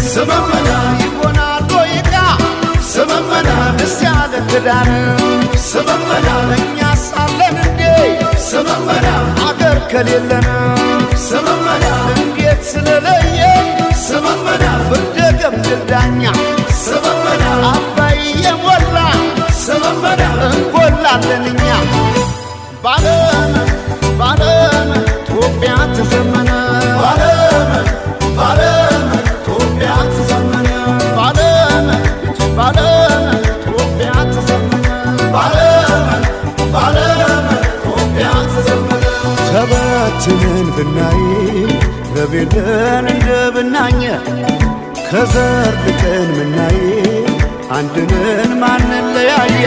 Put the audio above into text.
ስመመና ይሆናል ወይቃ ስመመና እስቲ ያለ ትዳር ስመመና እኛ ሳለን እንዴ ስመመና አገር ከሌለን ስመመና እንዴት ስለለየ ስመመና ፍርደ ገምድል ዳኛ ስመመና አባይ የሞላ ስመመና እንጎላለን እኛ ባለም ባለም ኢትዮጵያ ተዘመነ ባለም ባለም ኢትዮጵያ ተዘመነ ባለም ባለም ኢትዮጵያ ተዘመነ ባለም ባለም ኢትዮጵያ ተዘመነ ተበትነን ብናይ በቤለን እንደ ብናኘ ከዘር ልቀን ምናይ አንድነን ማንለያየ